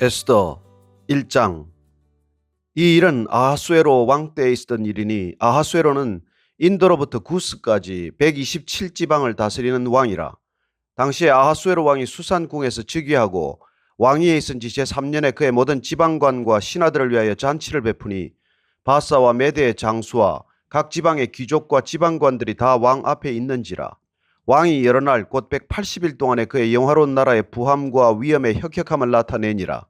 에스더 1장. 이 일은 아하수에로 왕 때에 있었던 일이니 아하수에로는 인도로부터 구스까지 127지방을 다스리는 왕이라. 당시에 아하수에로 왕이 수산궁에서 즉위하고 왕위에 있은 지 제3년에 그의 모든 지방관과 신하들을 위하여 잔치를 베푸니 바사와 메대의 장수와 각 지방의 귀족과 지방관들이 다 왕 앞에 있는지라. 왕이 여러 날 곧 180일 동안에 그의 영화로운 나라의 부함과 위엄의 혁혁함을 나타내니라.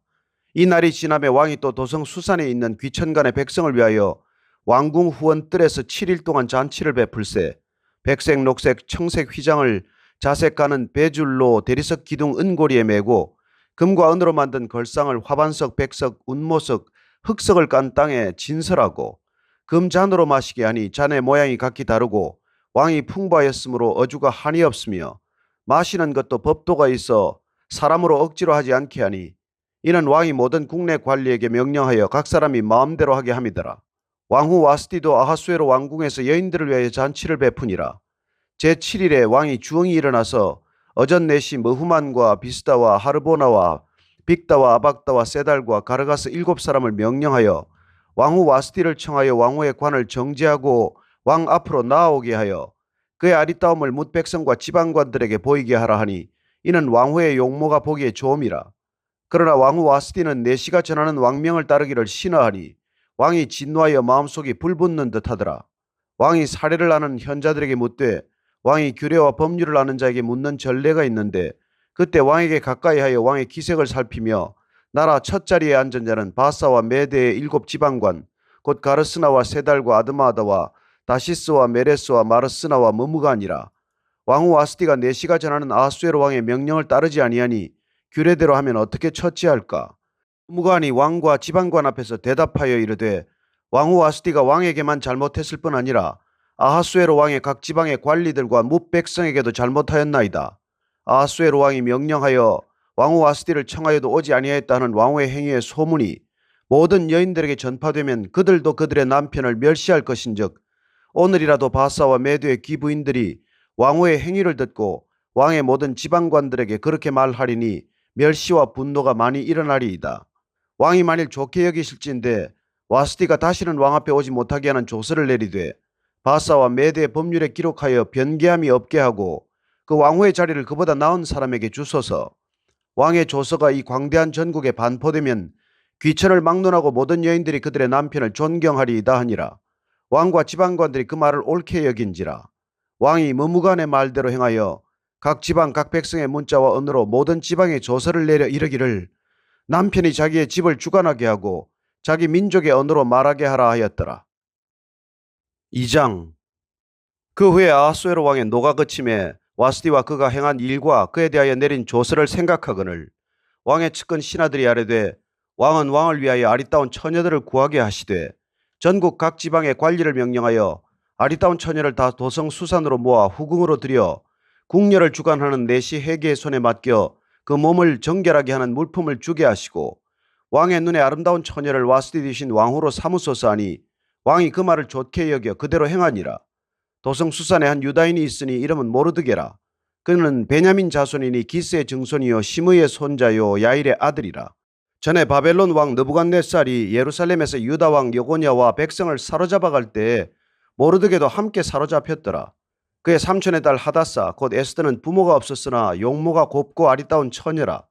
이 날이 지나매 왕이 또 도성 수산에 있는 귀천간의 백성을 위하여 왕궁 후원 뜰에서 7일 동안 잔치를 베풀세 백색 녹색 청색 휘장을 자색 가는 배줄로 대리석 기둥 은고리에 메고 금과 은으로 만든 걸상을 화반석 백석 운모석 흑석을 깐 땅에 진설하고 금잔으로 마시게 하니 잔의 모양이 각기 다르고 왕이 풍부하였으므로 어주가 한이 없으며 마시는 것도 법도가 있어 사람으로 억지로 하지 않게 하니 이는 왕이 모든 국내 관리에게 명령하여 각 사람이 마음대로 하게 함이더라. 왕후 와스디도 아하수에로 왕궁에서 여인들을 위하여 잔치를 베푸니라. 제7일에 왕이 주엉이 일어나서 어전넷이 머후만과 비스다와 하르보나와 빅다와 아박다와 세달과 가르가스 7사람을 명령하여 왕후 와스디를 청하여 왕후의 관을 정지하고 왕 앞으로 나아오게 하여 그의 아리따움을 뭇 백성과 지방관들에게 보이게 하라 하니 이는 왕후의 용모가 보기에 좋음이라. 그러나 왕후 와스디는 내시가 전하는 왕명을 따르기를 싫어하니 왕이 진노하여 마음속이 불붙는 듯하더라. 왕이 사례를 아는 현자들에게 묻되 왕이 규례와 법률을 아는 자에게 묻는 전례가 있는데 그때 왕에게 가까이 하여 왕의 기색을 살피며 나라 첫 자리에 앉은 자는 바사와 메대의 7지방관 곧 가르스나와 세달과 아드마다와 다시스와 메레스와 마르스나와 머무가니라. 왕후 와스디가 내시가 전하는 아하수에로 왕의 명령을 따르지 아니하니 규례대로 하면 어떻게 처치할까? 무관이 왕과 지방관 앞에서 대답하여 이르되 왕후 와스디가 왕에게만 잘못했을 뿐 아니라 아하수에로 왕의 각 지방의 관리들과 뭇 백성에게도 잘못하였나이다. 아하수에로 왕이 명령하여 왕후 와스디를 청하여도 오지 아니하였다는 왕후의 행위의 소문이 모든 여인들에게 전파되면 그들도 그들의 남편을 멸시할 것인즉 오늘이라도 바사와 메드의 귀부인들이 왕후의 행위를 듣고 왕의 모든 지방관들에게 그렇게 말하리니 멸시와 분노가 많이 일어나리이다. 왕이 만일 좋게 여기실진데 와스디가 다시는 왕 앞에 오지 못하게 하는 조서를 내리되 바사와 메대의 법률에 기록하여 변개함이 없게 하고 그 왕후의 자리를 그보다 나은 사람에게 주소서. 왕의 조서가 이 광대한 전국에 반포되면 귀천을 막론하고 모든 여인들이 그들의 남편을 존경하리이다 하니라. 왕과 지방관들이 그 말을 옳게 여긴지라. 왕이 머무간의 말대로 행하여 각 지방 각 백성의 문자와 언어로 모든 지방에 조서를 내려 이르기를 남편이 자기의 집을 주관하게 하고 자기 민족의 언어로 말하게 하라 하였더라. 2장. 그 후에 아하수에로 왕의 노가 그침에 와스디와 그가 행한 일과 그에 대하여 내린 조서를 생각하거늘 왕의 측근 신하들이 아뢰되 왕은 왕을 위하여 아리따운 처녀들을 구하게 하시되 전국 각 지방의 관리를 명령하여 아리따운 처녀를 다 도성 수산으로 모아 후궁으로 들여 궁녀를 주관하는 내시 해계의 손에 맡겨 그 몸을 정결하게 하는 물품을 주게 하시고 왕의 눈에 아름다운 처녀를 와스디 되신 왕후로 삼으소서 하니 왕이 그 말을 좋게 여겨 그대로 행하니라. 도성 수산에 한 유다인이 있으니 이름은 모르드게라. 그는 베냐민 자손이니 기스의 증손이요 시므의 손자요 야일의 아들이라. 전에 바벨론 왕 느부갓네살이 예루살렘에서 유다 왕 여고냐와 백성을 사로잡아갈 때에 모르드게도 함께 사로잡혔더라. 그의 삼촌의 딸 하다사 곧 에스더는 부모가 없었으나 용모가 곱고 아리따운 처녀라.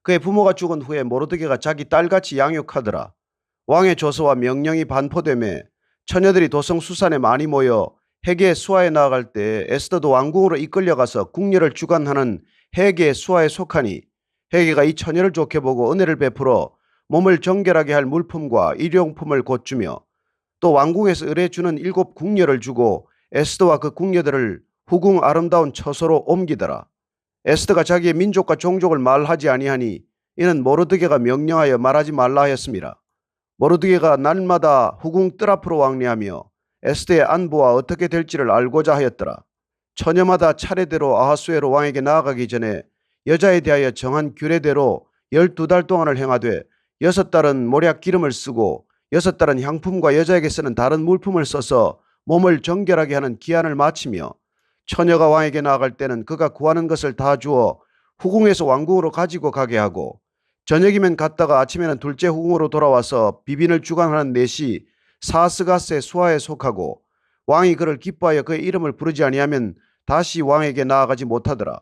그의 부모가 죽은 후에 모르드게가 자기 딸같이 양육하더라. 왕의 조서와 명령이 반포되매 처녀들이 도성 수산에 많이 모여 해계의 수하에 나아갈 때 에스더도 왕궁으로 이끌려가서 궁녀를 주관하는 해계의 수하에 속하니 해계가 이 처녀를 좋게 보고 은혜를 베풀어 몸을 정결하게 할 물품과 일용품을 곧 주며 또 왕궁에서 의뢰주는 7 궁녀를 주고 에스더와 그 궁녀들을 후궁 아름다운 처소로 옮기더라. 에스더가 자기의 민족과 종족을 말하지 아니하니 이는 모르드게가 명령하여 말하지 말라 하였습니다. 모르드게가 날마다 후궁 뜰 앞으로 왕래하며 에스더의 안부와 어떻게 될지를 알고자 하였더라. 처녀마다 차례대로 아하수에로 왕에게 나아가기 전에 여자에 대하여 정한 규례대로 12달 동안을 행하되 6달은 모략 기름을 쓰고 6달은 향품과 여자에게 쓰는 다른 물품을 써서 몸을 정결하게 하는 기한을 마치며 처녀가 왕에게 나아갈 때는 그가 구하는 것을 다 주어 후궁에서 왕궁으로 가지고 가게 하고 저녁이면 갔다가 아침에는 둘째 후궁으로 돌아와서 비빈을 주관하는 넷이 사스가스의 수하에 속하고 왕이 그를 기뻐하여 그의 이름을 부르지 아니하면 다시 왕에게 나아가지 못하더라.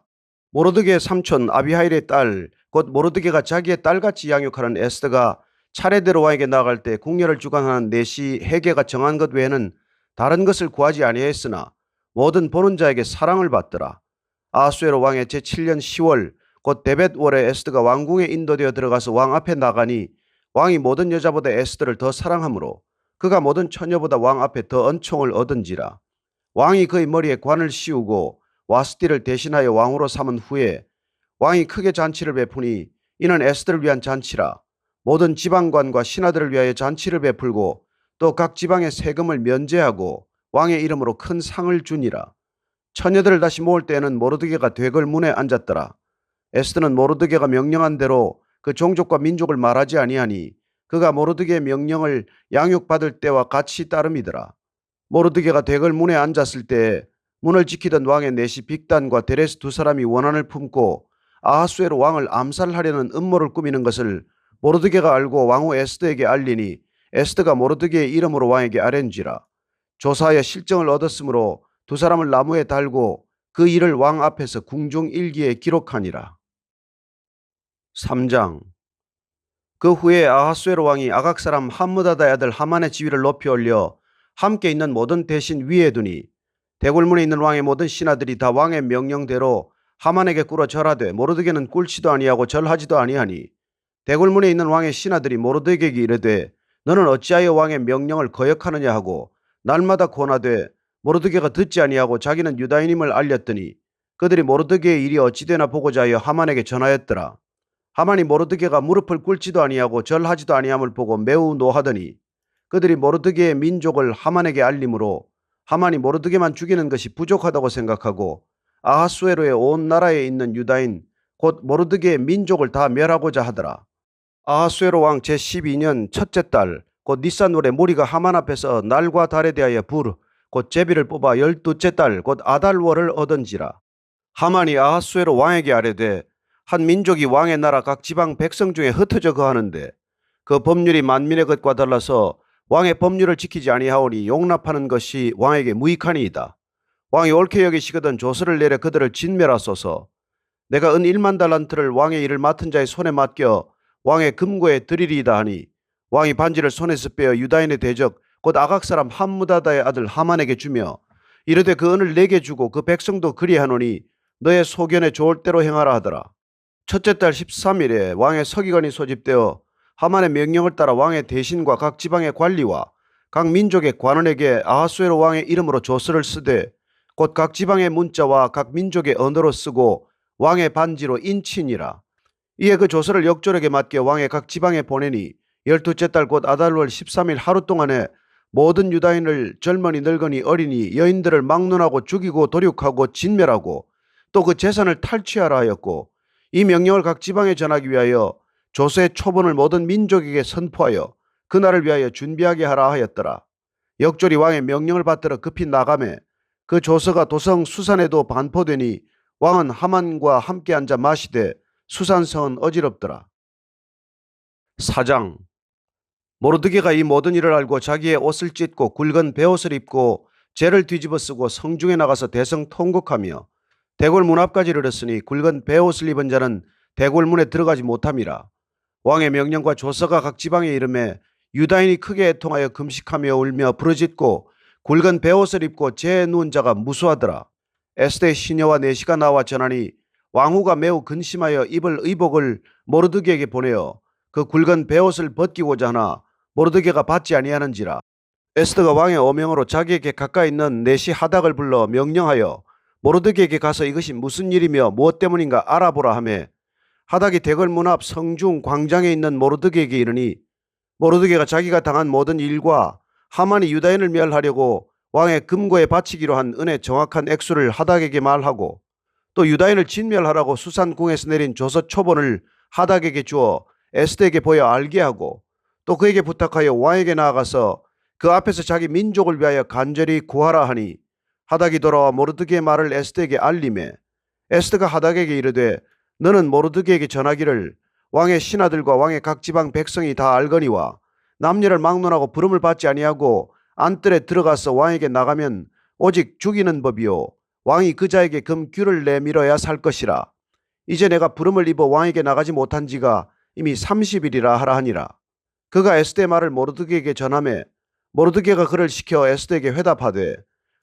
모르드게의 삼촌 아비하일의 딸 곧 모르드게가 자기의 딸같이 양육하는 에스더가 차례대로 왕에게 나아갈 때 궁녀를 주관하는 넷이 헤게가 정한 것 외에는 다른 것을 구하지 아니하였으나 모든 보는 자에게 사랑을 받더라. 아하수에로 왕의 제7년 10월 곧 데벳월에 에스더가 왕궁에 인도되어 들어가서 왕 앞에 나가니 왕이 모든 여자보다 에스더를 더 사랑하므로 그가 모든 처녀보다 왕 앞에 더恩寵을 얻은지라. 왕이 그의 머리에 관을 씌우고 와스티를 대신하여 왕으로 삼은 후에 왕이 크게 잔치를 베푸니 이는 에스더를 위한 잔치라. 모든 지방관과 신하들을 위하여 잔치를 베풀고 또 각 지방의 세금을 면제하고 왕의 이름으로 큰 상을 주니라. 처녀들을 다시 모을 때에는 모르드게가 되걸 문에 앉았더라. 에스더는 모르드게가 명령한 대로 그 종족과 민족을 말하지 아니하니 그가 모르드게의 명령을 양육받을 때와 같이 따름이더라. 모르드게가 되걸 문에 앉았을 때 문을 지키던 왕의 넷이 빅단과 데레스 두 사람이 원한을 품고 아하수에로 왕을 암살하려는 음모를 꾸미는 것을 모르드게가 알고 왕후 에스더에게 알리니 에스더가 모르드게의 이름으로 왕에게 아뢰는지라. 조사하여 실정을 얻었으므로 두 사람을 나무에 달고 그 일을 왕 앞에서 궁중 일기에 기록하니라. 3장. 그 후에 아하수에로 왕이 아각 사람 함므다다의 아들 하만의 지위를 높이 올려 함께 있는 모든 대신 위에 두니 대궐문에 있는 왕의 모든 신하들이 다 왕의 명령대로 하만에게 꿇어 절하되 모르드게는 꿇지도 아니하고 절하지도 아니하니 대궐문에 있는 왕의 신하들이 모르드게에게 이르되 너는 어찌하여 왕의 명령을 거역하느냐 하고 날마다 고나되 모르드게가 듣지 아니하고 자기는 유다인임을 알렸더니 그들이 모르드게의 일이 어찌되나 보고자 하여 하만에게 전하였더라. 하만이 모르드게가 무릎을 꿇지도 아니하고 절하지도 아니함을 보고 매우 노하더니 그들이 모르드게의 민족을 하만에게 알림으로 하만이 모르드게만 죽이는 것이 부족하다고 생각하고 아하수에로의 온 나라에 있는 유다인 곧 모르드게의 민족을 다 멸하고자 하더라. 아하수에로 왕 제12년 첫째 달 곧 니산월에 무리가 하만 앞에서 날과 달에 대하여 곧 제비를 뽑아 12째 달 곧 아달월을 얻은지라. 하만이 아하수에로 왕에게 아뢰되 한 민족이 왕의 나라 각 지방 백성 중에 흩어져 거하는데 그 법률이 만민의 것과 달라서 왕의 법률을 지키지 아니하오니 용납하는 것이 왕에게 무익하니이다. 왕이 옳게 여기시거든 조서를 내려 그들을 진멸하소서. 내가 은 1만 달란트를 왕의 일을 맡은 자의 손에 맡겨 왕의 금고에 드리리이다 하니 왕이 반지를 손에서 빼어 유다인의 대적 곧 아각 사람 함므다다의 아들 하만에게 주며 이르되 그 은을 내게 주고 그 백성도 그리하노니 너의 소견에 좋을 대로 행하라 하더라. 첫째 달 13일에 왕의 서기관이 소집되어 하만의 명령을 따라 왕의 대신과 각 지방의 관리와 각 민족의 관원에게 아하수에로 왕의 이름으로 조서를 쓰되 곧 각 지방의 문자와 각 민족의 언어로 쓰고 왕의 반지로 인치니라. 이에 그 조서를 역졸에게 맡겨 왕의 각 지방에 보내니 12째 달 곧 아달월 13일 하루 동안에 모든 유다인을 젊은이 늙은이 어린이 여인들을 막론하고 죽이고 도륙하고 진멸하고 또 그 재산을 탈취하라 하였고 이 명령을 각 지방에 전하기 위하여 조서의 초본을 모든 민족에게 선포하여 그날을 위하여 준비하게 하라 하였더라. 역졸이 왕의 명령을 받들어 급히 나가매 그 조서가 도성 수산에도 반포되니 왕은 하만과 함께 앉아 마시되 수산성은 어지럽더라. 4장. 모르드게가 이 모든 일을 알고 자기의 옷을 찢고 굵은 베옷을 입고 재를 뒤집어 쓰고 성중에 나가서 대성 통곡하며 대궐문 앞까지 이르렀으니 굵은 베옷을 입은 자는 대궐문에 들어가지 못함이라. 왕의 명령과 조서가 각 지방에 이르매 유다인이 크게 애통하여 금식하며 울며 부르짖고 굵은 베옷을 입고 재에 누운 자가 무수하더라. 에스더의 시녀와 내시가 나와 전하니 왕후가 매우 근심하여 입을 의복을 모르드게에게 보내어 그 굵은 베옷을 벗기고자 하나 모르드게가 받지 아니하는지라. 에스더가 왕의 어명으로 자기에게 가까이 있는 내시 하닥을 불러 명령하여 모르드게에게 가서 이것이 무슨 일이며 무엇 때문인가 알아보라 하매 하닥이 대궐문 앞 성중 광장에 있는 모르드게에게 이르니 모르드게가 자기가 당한 모든 일과 하만이 유다인을 멸하려고 왕의 금고에 바치기로 한 은의 정확한 액수를 하닥에게 말하고 또 유다인을 진멸하라고 수산궁에서 내린 조서 초본을 하닥에게 주어 에스더에게 보여 알게 하고 또 그에게 부탁하여 왕에게 나아가서 그 앞에서 자기 민족을 위하여 간절히 구하라 하니 하닥이 돌아와 모르드게의 말을 에스더에게 알리매 에스더가 하닥에게 이르되 너는 모르드게에게 전하기를 왕의 신하들과 왕의 각 지방 백성이 다 알거니와 남녀를 막론하고 부름을 받지 아니하고 안뜰에 들어가서 왕에게 나가면 오직 죽이는 법이요 왕이 그 자에게 금규를 내밀어야 살 것이라. 이제 내가 부름을 입어 왕에게 나가지 못한 지가 이미 30일이라 하라 하니라. 그가 에스더의 말을 모르드게에게 전하매 모르드게가 그를 시켜 에스더에게 회답하되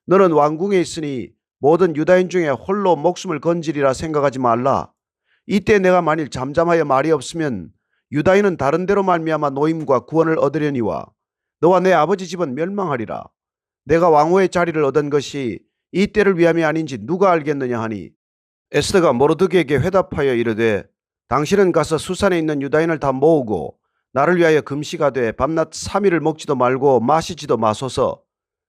너는 왕궁에 있으니 모든 유다인 중에 홀로 목숨을 건지리라 생각하지 말라. 이때 내가 만일 잠잠하여 말이 없으면 유다인은 다른 데로 말미암아 노임과 구원을 얻으려니와 너와 내 아버지 집은 멸망하리라. 내가 왕후의 자리를 얻은 것이 이 때를 위함이 아닌지 누가 알겠느냐 하니 에스더가 모르드게에게 회답하여 이르되 당신은 가서 수산에 있는 유다인을 다 모으고 나를 위하여 금식하되 밤낮 3일을 먹지도 말고 마시지도 마소서.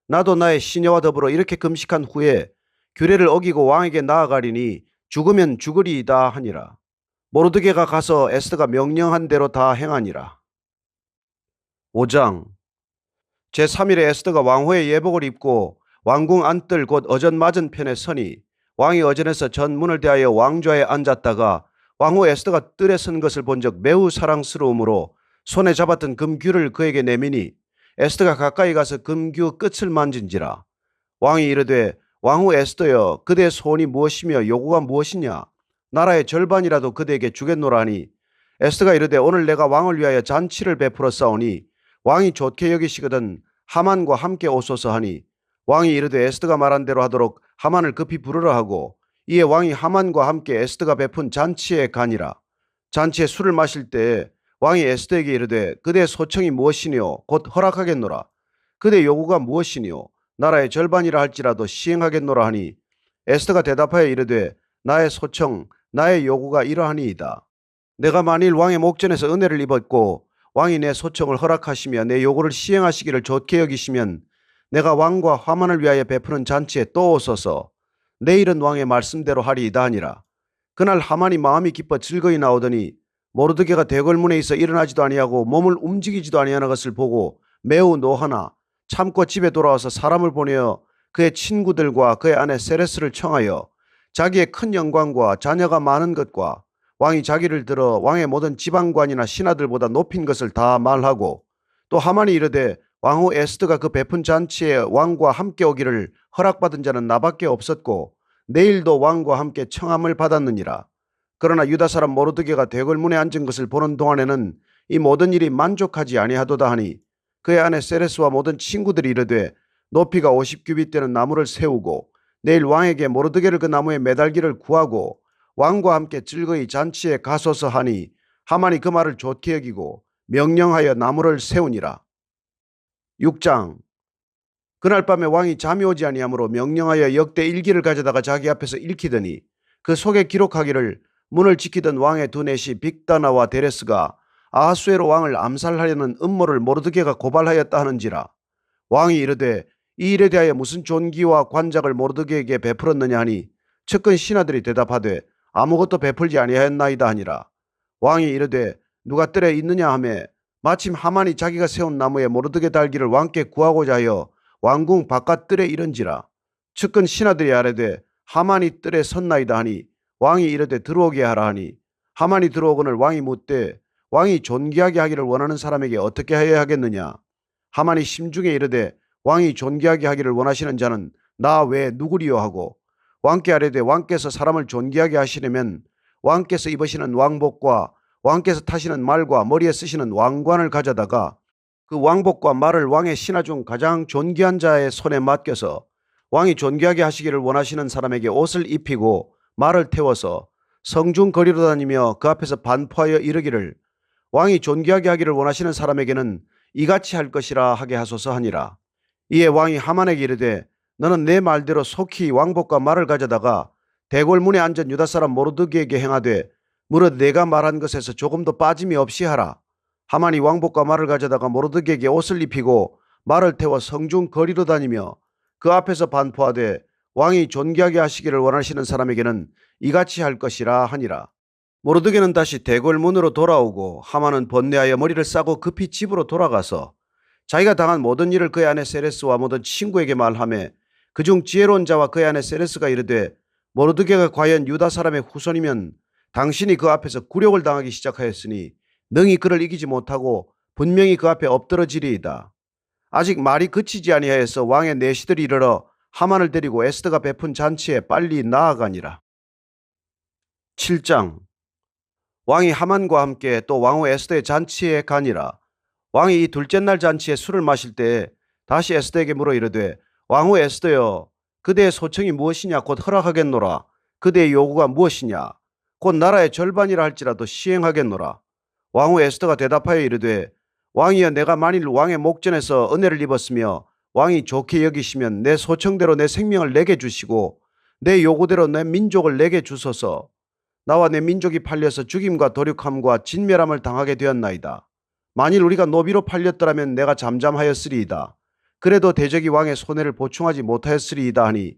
나도 나의 시녀와 더불어 이렇게 금식한 후에 규례를 어기고 왕에게 나아가리니 죽으면 죽으리이다 하니라. 모르드게가 가서 에스더가 명령한 대로 다 행하니라. 5장. 제3일에 에스더가 왕후의 예복을 입고 왕궁 안뜰 곧 어전 맞은편에 서니 왕이 어전에서 전 문을 대하여 왕좌에 앉았다가 왕후 에스더가 뜰에 선 것을 본즉 매우 사랑스러움으로 손에 잡았던 금규를 그에게 내미니 에스더가 가까이 가서 금규 끝을 만진지라. 왕이 이르되 왕후 에스더여 그대의 소원이 무엇이며 요구가 무엇이냐. 나라의 절반이라도 그대에게 주겠노라 하니 에스더가 이르되 오늘 내가 왕을 위하여 잔치를 베풀어 싸우니 왕이 좋게 여기시거든 하만과 함께 오소서 하니 왕이 이르되 에스더가 말한 대로 하도록 하만을 급히 부르라 하고 이에 왕이 하만과 함께 에스더가 베푼 잔치에 가니라. 잔치에 술을 마실 때에 왕이 에스더에게 이르되 그대의 소청이 무엇이니요 곧 허락하겠노라. 그대의 요구가 무엇이니요 나라의 절반이라 할지라도 시행하겠노라 하니 에스더가 대답하여 이르되 나의 소청 나의 요구가 이러하니이다. 내가 만일 왕의 목전에서 은혜를 입었고 왕이 내 소청을 허락하시며 내 요구를 시행하시기를 좋게 여기시면 내가 왕과 하만을 위하여 베푸는 잔치에 또 오소서. 내일은 왕의 말씀대로 하리이다 하니라. 그날 하만이 마음이 기뻐 즐거이 나오더니 모르드게가 대궐문에 있어 일어나지도 아니하고 몸을 움직이지도 아니하는 것을 보고 매우 노하나 참고 집에 돌아와서 사람을 보내어 그의 친구들과 그의 아내 세레스를 청하여 자기의 큰 영광과 자녀가 많은 것과 왕이 자기를 들어 왕의 모든 지방관이나 신하들보다 높인 것을 다 말하고 또 하만이 이르되 왕후 에스더가 그 베푼 잔치에 왕과 함께 오기를 허락받은 자는 나밖에 없었고 내일도 왕과 함께 청함을 받았느니라. 그러나 유다 사람 모르드게가 대궐문에 앉은 것을 보는 동안에는 이 모든 일이 만족하지 아니하도다 하니 그의 아내 세레스와 모든 친구들이 이르되 높이가 50규빗 되는 나무를 세우고 내일 왕에게 모르드게를 그 나무에 매달기를 구하고 왕과 함께 즐거이 잔치에 가소서 하니 하만이 그 말을 좋게 여기고 명령하여 나무를 세우니라. 6장. 그날 밤에 왕이 잠이 오지 아니하므로 명령하여 역대 일기를 가져다가 자기 앞에서 읽히더니 그 속에 기록하기를 문을 지키던 왕의 두 내시 빅다나와 데레스가 아하수에로 왕을 암살하려는 음모를 모르드게가 고발하였다 하는지라. 왕이 이르되 이 일에 대하여 무슨 존귀와 관작을 모르드게에게 베풀었느냐 하니 측근 신하들이 대답하되 아무것도 베풀지 아니하였나이다 하니라. 왕이 이르되 누가 뜰에 있느냐 하매 마침 하만이 자기가 세운 나무에 모르드게 달기를 왕께 구하고자 하여 왕궁 바깥 뜰에 이른지라. 측근 신하들이 아뢰되 하만이 뜰에 섰나이다 하니 왕이 이르되 들어오게 하라 하니 하만이 들어오거늘 왕이 묻되 왕이 존귀하게 하기를 원하는 사람에게 어떻게 하여야 하겠느냐. 하만이 심중에 이르되 왕이 존귀하게 하기를 원하시는 자는 나 외에 누구리요 하고 왕께 아뢰되 왕께서 사람을 존귀하게 하시려면 왕께서 입으시는 왕복과 왕께서 타시는 말과 머리에 쓰시는 왕관을 가져다가 그 왕복과 말을 왕의 신하 중 가장 존귀한 자의 손에 맡겨서 왕이 존귀하게 하시기를 원하시는 사람에게 옷을 입히고 말을 태워서 성중 거리로 다니며 그 앞에서 반포하여 이르기를 왕이 존귀하게 하기를 원하시는 사람에게는 이같이 할 것이라 하게 하소서 하니라. 이에 왕이 하만에게 이르되 너는 내 말대로 속히 왕복과 말을 가져다가 대궐문에 앉은 유다 사람 모르드게에게 행하되 무릇 내가 말한 것에서 조금도 빠짐이 없이 하라. 하만이 왕복과 말을 가져다가 모르드게에게 옷을 입히고 말을 태워 성중 거리로 다니며 그 앞에서 반포하되 왕이 존귀하게 하시기를 원하시는 사람에게는 이같이 할 것이라 하니라. 모르드게는 다시 대궐문으로 돌아오고 하만은 번뇌하여 머리를 싸고 급히 집으로 돌아가서 자기가 당한 모든 일을 그의 아내 세레스와 모든 친구에게 말하며 그중 지혜로운 자와 그의 아내 세레스가 이르되 모르드게가 과연 유다 사람의 후손이면 당신이 그 앞에서 굴욕을 당하기 시작하였으니 능히 그를 이기지 못하고 분명히 그 앞에 엎드러지리이다. 아직 말이 그치지 아니하여서 왕의 내시들이 이르러 하만을 데리고 에스더가 베푼 잔치에 빨리 나아가니라. 7장. 왕이 하만과 함께 또 왕후 에스더의 잔치에 가니라. 왕이 이 둘째 날 잔치에 술을 마실 때에 다시 에스더에게 물어 이르되, 왕후 에스더여, 그대의 소청이 무엇이냐 곧 허락하겠노라. 그대의 요구가 무엇이냐 곧 나라의 절반이라 할지라도 시행하겠노라. 왕후 에스더가 대답하여 이르되, 왕이여, 내가 만일 왕의 목전에서 은혜를 입었으며 왕이 좋게 여기시면 내 소청대로 내 생명을 내게 주시고 내 요구대로 내 민족을 내게 주소서. 나와 내 민족이 팔려서 죽임과 도륙함과 진멸함을 당하게 되었나이다. 만일 우리가 노비로 팔렸더라면 내가 잠잠하였으리이다. 그래도 대적이 왕의 손해를 보충하지 못하였으리이다 하니,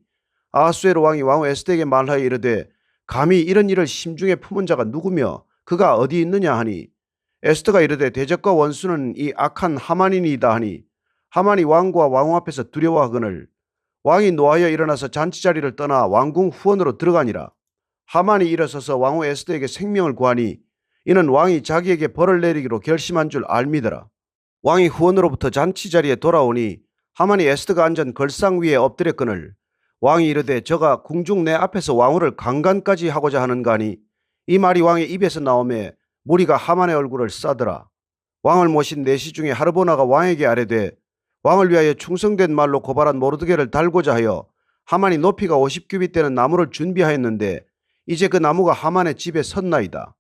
아하수에로 왕이 왕후 에스더에게 말하여 이르되, 감히 이런 일을 심중에 품은 자가 누구며 그가 어디 있느냐 하니, 에스더가 이르되, 대적과 원수는 이 악한 하만이니이다 하니, 하만이 왕과 왕후 앞에서 두려워하거늘 왕이 노하여 일어나서 잔치자리를 떠나 왕궁 후원으로 들어가니라. 하만이 일어서서 왕후 에스더에게 생명을 구하니 이는 왕이 자기에게 벌을 내리기로 결심한 줄 알미더라. 왕이 후원으로부터 잔치자리에 돌아오니 하만이 에스더가 앉은 걸상 위에 엎드렸거늘 왕이 이르되, 저가 궁중 내 앞에서 왕후를 강간까지 하고자 하는가 하니, 이 말이 왕의 입에서 나오매 무리가 하만의 얼굴을 싸더라. 왕을 모신 내시 중에 하르보나가 왕에게 아뢰되, 왕을 위하여 충성된 말로 고발한 모르드게를 달고자 하여 하만이 높이가 50규빗 되는 나무를 준비하였는데 이제 그 나무가 하만의 집에 섰나이다.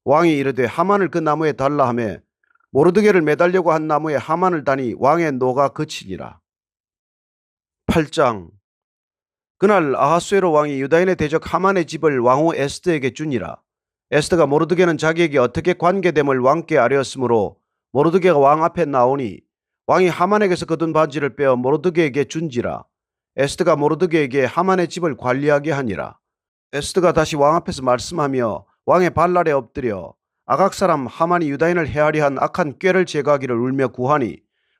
왕이 이르되, 하만을 그 나무에 달라 하매 모르드게를 매달려고 한 나무에 하만을 다니 왕의 노가 그치니라. 8장. 그날 아하수에로 왕이 유다인의 대적 하만의 집을 왕후 에스더에게 주니라. 에스더가 모르드게는 자기에게 어떻게 관계됨을 왕께 아뢰었으므로 모르드게가 왕 앞에 나오니 왕이 하만에게서 거둔 바지를 빼어 모르드게에게 준지라. 에스더가 모르드게에게 하만의 집을 관리하게 하니라. 에스더가 다시 왕 앞에서 말씀하며 왕의 발날에 엎드려 아각 사람 하만이 유다인을 해하려 한 악한 꾀를 제거하기를 울며 구하니,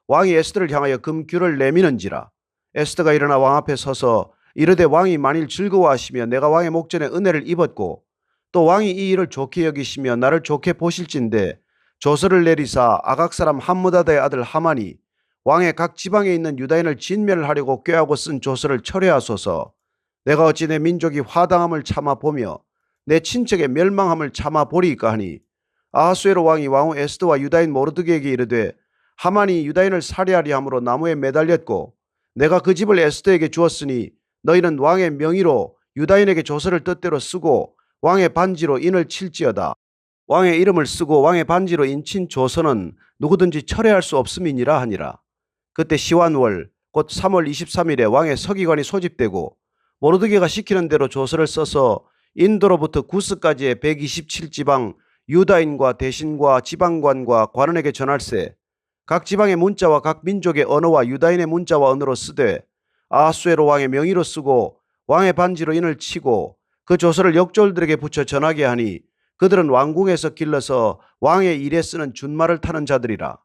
왕이 에스더를 향하여 금규를 내미는지라. 에스더가 일어나 왕 앞에 서서 이르되, 왕이 만일 즐거워하시며 내가 왕의 목전에 은혜를 입었고 또 왕이 이 일을 좋게 여기시며 나를 좋게 보실진대 조서를 내리사 아각 사람 함므다다의 아들 하만이 왕의 각 지방에 있는 유다인을 진멸하려고 꾀하고 쓴 조서를 철회하소서. 내가 어찌 내 민족이 화당함을 참아 보며 내 친척의 멸망함을 참아 보리이까 하니, 아하수에로 왕이 왕후 에스더와 유다인 모르드게에게 이르되, 하만이 유다인을 살해하려 함으로 나무에 매달렸고 내가 그 집을 에스더에게 주었으니 너희는 왕의 명의로 유다인에게 조서를 뜻대로 쓰고 왕의 반지로 인을 칠지어다. 왕의 이름을 쓰고 왕의 반지로 인친 조서는 누구든지 철회할 수 없음이니라 하니라. 그때 시완월 곧 3월 23일에 왕의 서기관이 소집되고 모르드게가 시키는 대로 조서를 써서 인도로부터 구스까지의 127지방 유다인과 대신과 지방관과 관원에게 전할세, 각 지방의 문자와 각 민족의 언어와 유다인의 문자와 언어로 쓰되 아하수에로 왕의 명의로 쓰고 왕의 반지로 인을 치고 그 조서를 역졸들에게 붙여 전하게 하니, 그들은 왕궁에서 길러서 왕의 일에 쓰는 준말을 타는 자들이라.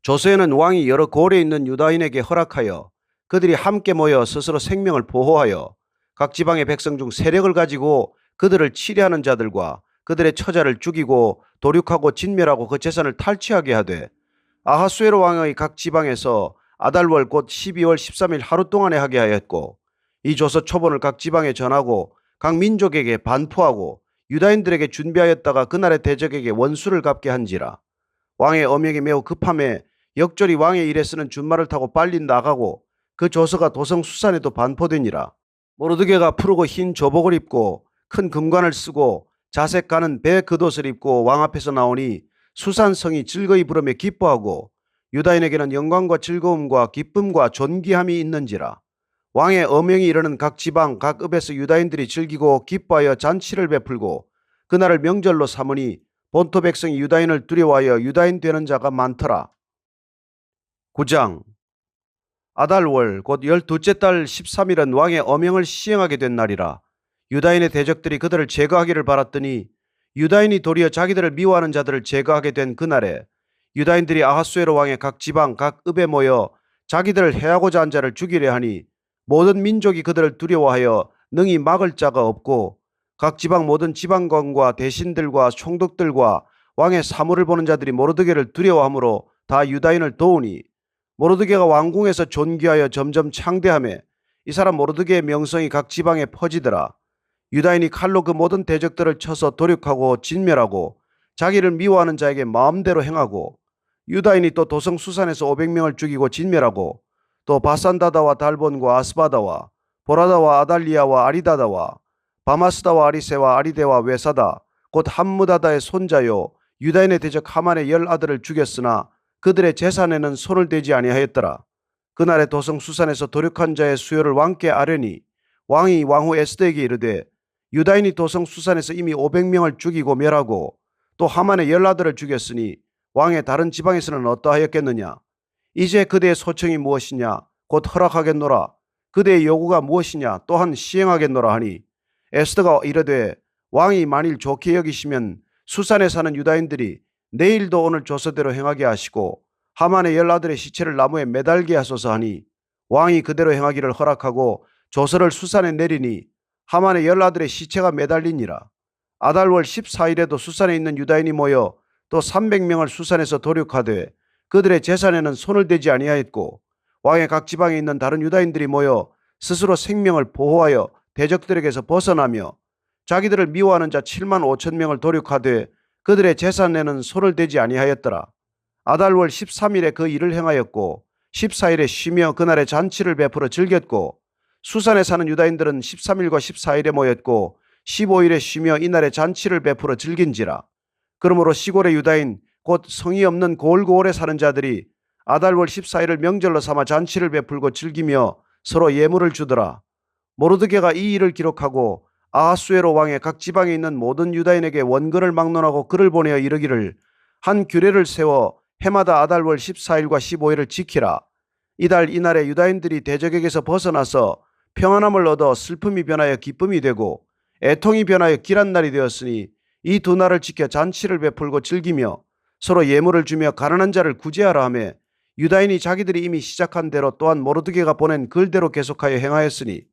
조서에는 왕이 여러 고을에 있는 유다인에게 허락하여 그들이 함께 모여 스스로 생명을 보호하여 각 지방의 백성 중 세력을 가지고 그들을 치려하는 자들과 그들의 처자를 죽이고 도륙하고 진멸하고 그 재산을 탈취하게 하되, 아하수에로 왕의 각 지방에서 아달월 곧 12월 13일 하루 동안에 하게 하였고, 이 조서 초본을 각 지방에 전하고 각 민족에게 반포하고 유다인들에게 준비하였다가 그날의 대적에게 원수를 갚게 한지라. 왕의 엄역이 매우 급함에 역졸이 왕의 일에 쓰는 준말을 타고 빨리 나가고 그 조서가 도성 수산에도 반포되니라. 모르드게가 푸르고 흰 조복을 입고 큰 금관을 쓰고 자색 가는 배 겉옷을 입고 왕 앞에서 나오니 수산성이 즐거이 부르며 기뻐하고 유다인에게는 영광과 즐거움과 기쁨과 존귀함이 있는지라. 왕의 엄명이 이르는 각 지방 각 읍에서 유다인들이 즐기고 기뻐하여 잔치를 베풀고 그날을 명절로 삼으니 본토 백성이 유다인을 두려워하여 유다인 되는 자가 많더라. 9장. 아달월 곧 12째 달 13일은 왕의 엄명을 시행하게 된 날이라. 유다인의 대적들이 그들을 제거하기를 바랐더니 유다인이 도리어 자기들을 미워하는 자들을 제거하게 된 그날에 유다인들이 아하수에로 왕의 각 지방 각 읍에 모여 자기들을 해하고자 한 자를 죽이려 하니 모든 민족이 그들을 두려워하여 능히 막을 자가 없고 각 지방 모든 지방관과 대신들과 총독들과 왕의 사물을 보는 자들이 모르드게를 두려워하므로 다 유다인을 도우니 모르드게가 왕궁에서 존귀하여 점점 창대하며 이 사람 모르드게의 명성이 각 지방에 퍼지더라. 유다인이 칼로 그 모든 대적들을 쳐서 도륙하고 진멸하고 자기를 미워하는 자에게 마음대로 행하고 유다인이 또 도성 수산에서 500명을 죽이고 진멸하고 또 바산다다와 달본과 아스바다와 보라다와 아달리아와 아리다다와 바마스다와 아리세와 아리데와 외사다 곧 함무다다의 손자요 유다인의 대적 하만의 10아들을 죽였으나 그들의 재산에는 손을 대지 아니하였더라. 그날에 도성 수산에서 도륙한 자의 수요를 왕께 아뢰니 왕이 왕후 에스더에게 이르되 유다인이 도성 수산에서 이미 500명을 죽이고 멸하고 또 하만의 10아들을 죽였으니 왕의 다른 지방에서는 어떠하였겠느냐. 이제 그대의 소청이 무엇이냐 곧 허락하겠노라. 그대의 요구가 무엇이냐 또한 시행하겠노라 하니 에스더가 이르되 왕이 만일 좋게 여기시면 수산에 사는 유다인들이 내일도 오늘 조서대로 행하게 하시고 하만의 10아들의 시체를 나무에 매달게 하소서 하니 왕이 그대로 행하기를 허락하고 조서를 수산에 내리니 하만의 10아들의 시체가 매달리니라. 아달월 14일에도 수산에 있는 유다인이 모여 또 300명을 수산에서 도륙하되 그들의 재산에는 손을 대지 아니하였고 왕의 각 지방에 있는 다른 유다인들이 모여 스스로 생명을 보호하여 대적들에게서 벗어나며 자기들을 미워하는 자 7만 5천 명을 도륙하되 그들의 재산에는 손을 대지 아니하였더라. 아달월 13일에 그 일을 행하였고 14일에 쉬며 그날에 잔치를 베풀어 즐겼고 수산에 사는 유다인들은 13일과 14일에 모였고 15일에 쉬며 이날에 잔치를 베풀어 즐긴지라. 그러므로 시골의 유다인 곧 성이 없는 고을고을에 사는 자들이 아달월 14일을 명절로 삼아 잔치를 베풀고 즐기며 서로 예물을 주더라. 모르드게가 이 일을 기록하고 아하수에로 왕의 각 지방에 있는 모든 유다인에게 원건을 막론하고 글을 보내어 이르기를 한 규례를 세워 해마다 아달월 14일과 15일을 지키라. 이달 이날에 유다인들이 대적에게서 벗어나서 평안함을 얻어 슬픔이 변하여 기쁨이 되고 애통이 변하여 길한 날이 되었으니 이 두 날을 지켜 잔치를 베풀고 즐기며 서로 예물을 주며 가난한 자를 구제하라 하며 유다인이 자기들이 이미 시작한 대로 또한 모르드게가 보낸 글대로 계속하여 행하였으니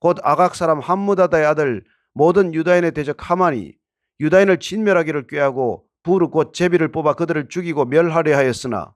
곧 아각 사람 함무다다의 아들 모든 유다인의 대적 하만이 유다인을 진멸하기를 꾀하고 부르 곧 제비를 뽑아 그들을 죽이고 멸하려 하였으나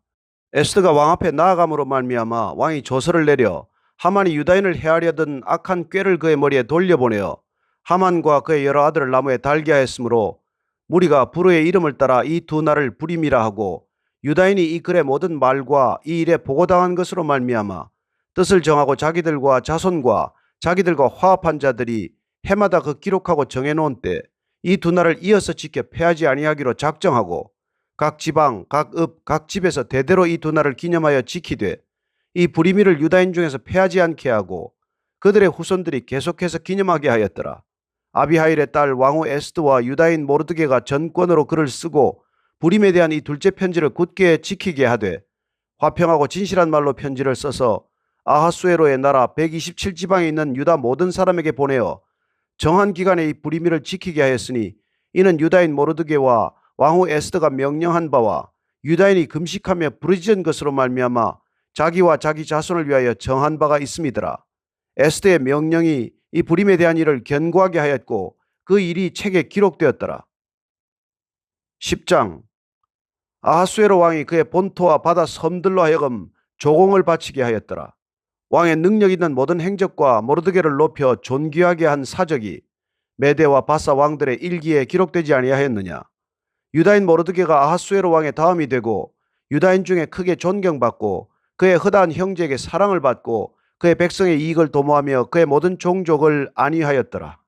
에스더가 왕 앞에 나아감으로 말미암아 왕이 조서를 내려 하만이 유다인을 해하려던 악한 꾀를 그의 머리에 돌려보내어 하만과 그의 여러 아들을 나무에 달게 하였으므로 무리가 부르의 이름을 따라 이 두 날을 불임이라 하고 유다인이 이 글의 모든 말과 이 일에 보고당한 것으로 말미암아 뜻을 정하고 자기들과 자손과 자기들과 화합한 자들이 해마다 그 기록하고 정해놓은 때 이 두 날을 이어서 지켜 패하지 아니하기로 작정하고 각 지방, 각 읍, 각 집에서 대대로 이 두 날을 기념하여 지키되 이 불임이를 유다인 중에서 패하지 않게 하고 그들의 후손들이 계속해서 기념하게 하였더라. 아비하일의 딸 왕후 에스더와 유다인 모르드게가 전권으로 글을 쓰고 불임에 대한 이 둘째 편지를 굳게 지키게 하되 화평하고 진실한 말로 편지를 써서 아하수에로의 나라 127지방에 있는 유다 모든 사람에게 보내어 정한 기간에 이 불임을 지키게 하였으니 이는 유다인 모르드게와 왕후 에스더가 명령한 바와 유다인이 금식하며 부르짖은 것으로 말미암아 자기와 자기 자손을 위하여 정한 바가 있음이더라. 에스더의 명령이 이 불임에 대한 일을 견고하게 하였고 그 일이 책에 기록되었더라. 10장 아하수에로 왕이 그의 본토와 바다 섬들로 하여금 조공을 바치게 하였더라. 왕의 능력 있는 모든 행적과 모르드게를 높여 존귀하게 한 사적이 메대와 바사 왕들의 일기에 기록되지 아니하였느냐. 유다인 모르드게가 아하수에로 왕의 다음이 되고 유다인 중에 크게 존경받고 그의 허다한 형제에게 사랑을 받고 그의 백성의 이익을 도모하며 그의 모든 종족을 안위하였더라.